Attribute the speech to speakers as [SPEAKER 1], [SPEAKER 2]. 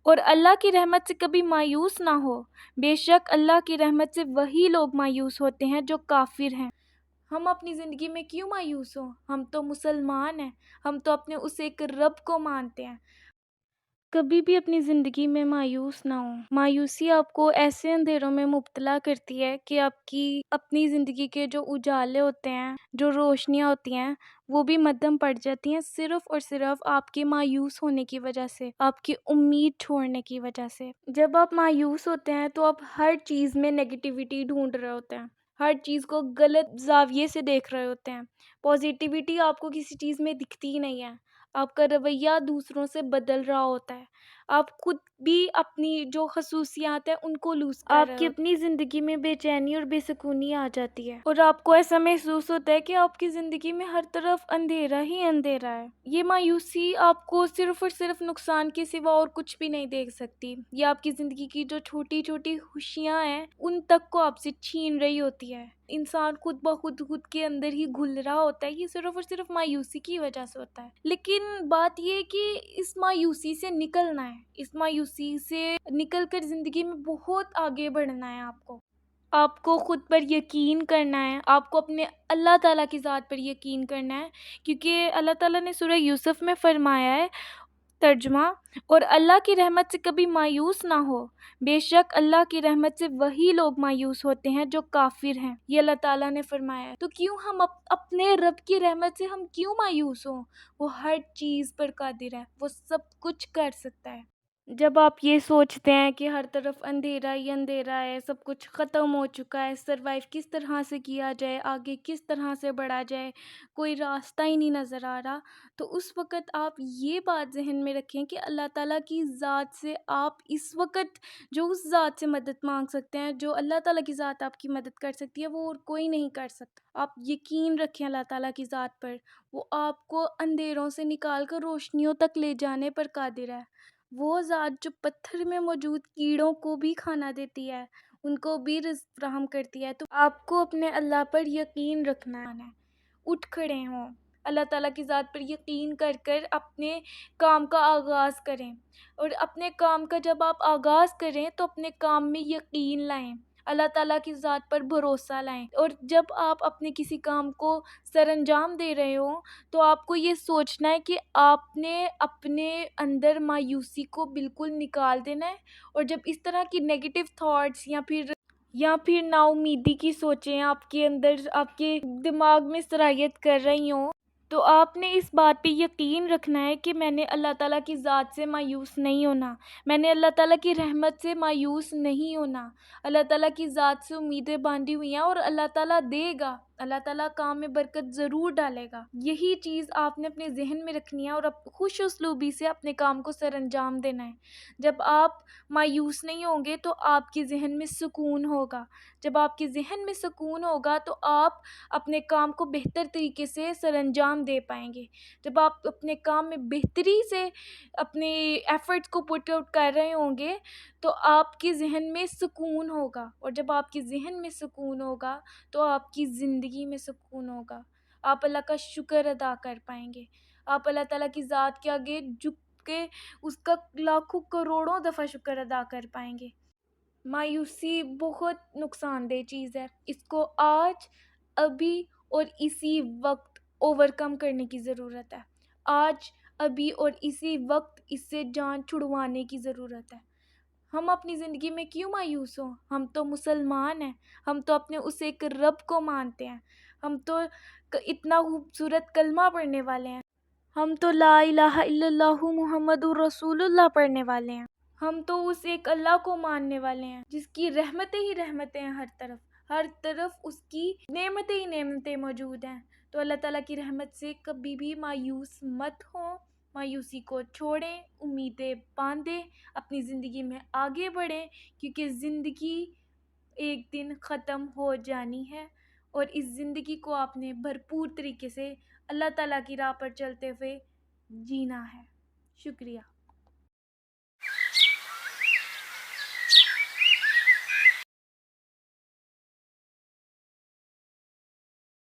[SPEAKER 1] اور اللہ کی رحمت سے کبھی مایوس نہ ہو، بے شک اللہ کی رحمت سے وہی لوگ مایوس ہوتے ہیں جو کافر ہیں۔ ہم اپنی زندگی میں کیوں مایوس ہوں؟ ہم تو مسلمان ہیں، ہم تو اپنے اس ایک رب کو مانتے ہیں۔ کبھی بھی اپنی زندگی میں مایوس نہ ہوں۔ مایوسی آپ کو ایسے اندھیروں میں مبتلا کرتی ہے کہ آپ کی اپنی زندگی کے جو اجالے ہوتے ہیں، جو روشنیاں ہوتی ہیں، وہ بھی مدھم پڑ جاتی ہیں، صرف اور صرف آپ کے مایوس ہونے کی وجہ سے، آپ کی امید چھوڑنے کی وجہ سے۔ جب آپ مایوس ہوتے ہیں تو آپ ہر چیز میں نیگیٹیوٹی ڈھونڈ رہے ہوتے ہیں، ہر چیز کو غلط زاویے سے دیکھ رہے ہوتے ہیں۔ پازیٹیوٹی آپ کو کسی چیز میں دکھتی ہی نہیں ہے۔ آپ کا رویہ دوسروں سے بدل رہا ہوتا ہے۔ آپ خود بھی اپنی جو خصوصیات ہیں ان کو لوز کر رہے ہوتے ہیں۔ آپ کی اپنی زندگی میں بے چینی اور بے سکونی آ جاتی ہے، اور آپ کو ایسا محسوس ہوتا ہے کہ آپ کی زندگی میں ہر طرف اندھیرا ہی اندھیرا ہے۔ یہ مایوسی آپ کو صرف اور صرف نقصان کے سوا اور کچھ بھی نہیں دیکھ سکتی۔ یہ آپ کی زندگی کی جو چھوٹی چھوٹی خوشیاں ہیں ان تک کو آپ سے چھین رہی ہوتی ہے۔ انسان خود خود کے اندر ہی گھل رہا ہوتا ہے، یہ صرف اور صرف مایوسی کی وجہ سے ہوتا ہے۔ لیکن بات یہ ہے کہ اس مایوسی سے نکلنا ہے، اس مایوسی سے نکل کر زندگی میں بہت آگے بڑھنا ہے۔ آپ کو خود پر یقین کرنا ہے، آپ کو اپنے اللہ تعالیٰ کی ذات پر یقین کرنا ہے، کیونکہ اللہ تعالیٰ نے سورہ یوسف میں فرمایا ہے، ترجمہ، اور اللہ کی رحمت سے کبھی مایوس نہ ہو، بے شک اللہ کی رحمت سے وہی لوگ مایوس ہوتے ہیں جو کافر ہیں۔ یہ اللہ تعالیٰ نے فرمایا ہے۔ تو کیوں ہم اپنے رب کی رحمت سے ہم کیوں مایوس ہوں؟ وہ ہر چیز پر قادر ہے، وہ سب کچھ کر سکتا ہے۔ جب آپ یہ سوچتے ہیں کہ ہر طرف اندھیرا ہی اندھیرا ہے، سب کچھ ختم ہو چکا ہے، سروائیو کس طرح سے کیا جائے، آگے کس طرح سے بڑھا جائے، کوئی راستہ ہی نہیں نظر آ رہا، تو اس وقت آپ یہ بات ذہن میں رکھیں کہ اللہ تعالیٰ کی ذات سے آپ اس وقت جو اس ذات سے مدد مانگ سکتے ہیں، جو اللہ تعالیٰ کی ذات آپ کی مدد کر سکتی ہے، وہ اور کوئی نہیں کر سکتا۔ آپ یقین رکھیں اللہ تعالیٰ کی ذات پر، وہ آپ کو اندھیروں سے نکال کر روشنیوں تک لے جانے پر قادر ہے۔ وہ ذات جو پتھر میں موجود کیڑوں کو بھی کھانا دیتی ہے، ان کو بھی رزق فراہم کرتی ہے، تو آپ کو اپنے اللہ پر یقین رکھنا ہے۔ اٹھ کھڑے ہوں، اللہ تعالیٰ کی ذات پر یقین کر کر اپنے کام کا آغاز کریں، اور اپنے کام کا جب آپ آغاز کریں تو اپنے کام میں یقین لائیں، اللہ تعالیٰ کی ذات پر بھروسہ لائیں، اور جب آپ اپنے کسی کام کو سر انجام دے رہے ہوں تو آپ کو یہ سوچنا ہے کہ آپ نے اپنے اندر مایوسی کو بالکل نکال دینا ہے، اور جب اس طرح کی نیگیٹو تھاٹس یا پھر نا امیدی کی سوچیں آپ کے اندر، آپ کے دماغ میں سرایت کر رہی ہوں، تو آپ نے اس بات پہ یقین رکھنا ہے کہ میں نے اللہ تعالیٰ کی ذات سے مایوس نہیں ہونا، میں نے اللہ تعالیٰ کی رحمت سے مایوس نہیں ہونا، اللہ تعالیٰ کی ذات سے امیدیں باندھی ہوئی ہیں، اور اللہ تعالیٰ دے گا، اللہ تعالیٰ کام میں برکت ضرور ڈالے گا۔ یہی چیز آپ نے اپنے ذہن میں رکھنی ہے، اور خوش اسلوبی سے اپنے کام کو سر انجام دینا ہے۔ جب آپ مایوس نہیں ہوں گے تو آپ کے ذہن میں سکون ہوگا، جب آپ کے ذہن میں سکون ہوگا تو آپ اپنے کام کو بہتر طریقے سے سر انجام دے پائیں گے۔ جب آپ اپنے کام میں بہتری سے اپنے ایفرٹس کو پٹ آؤٹ کر رہے ہوں گے تو آپ کے ذہن میں سکون ہوگا، اور جب آپ کے ذہن میں سکون ہوگا تو آپ کی زندگی میں سکون ہوگا، آپ اللہ کا شکر ادا کر پائیں گے، آپ اللہ تعالیٰ کی ذات کے آگے جھک کے اس کا لاکھوں کروڑوں دفعہ شکر ادا کر پائیں گے۔ مایوسی بہت نقصان دہ چیز ہے، اس کو آج، ابھی اور اسی وقت اوور کم کرنے کی ضرورت ہے، آج، ابھی اور اسی وقت اس سے جان چھڑوانے کی ضرورت ہے۔ ہم اپنی زندگی میں کیوں مایوس ہوں؟ ہم تو مسلمان ہیں، ہم تو اپنے اس ایک رب کو مانتے ہیں، ہم تو اتنا خوبصورت کلمہ پڑھنے والے ہیں، ہم تو لا الہ الا اللہ محمد الرسول اللہ پڑھنے والے ہیں، ہم تو اس ایک اللہ کو ماننے والے ہیں جس کی رحمتیں ہی رحمتیں ہیں، ہر طرف اس کی نعمتیں ہی نعمتیں موجود ہیں۔ تو اللہ تعالیٰ کی رحمت سے کبھی بھی مایوس مت ہوں، مایوسی کو چھوڑیں، امیدیں باندھیں، اپنی زندگی میں آگے بڑھیں، کیونکہ زندگی ایک دن ختم ہو جانی ہے، اور اس زندگی کو آپ نے بھرپور طریقے سے اللہ تعالیٰ کی راہ پر چلتے ہوئے جینا ہے۔ شکریہ۔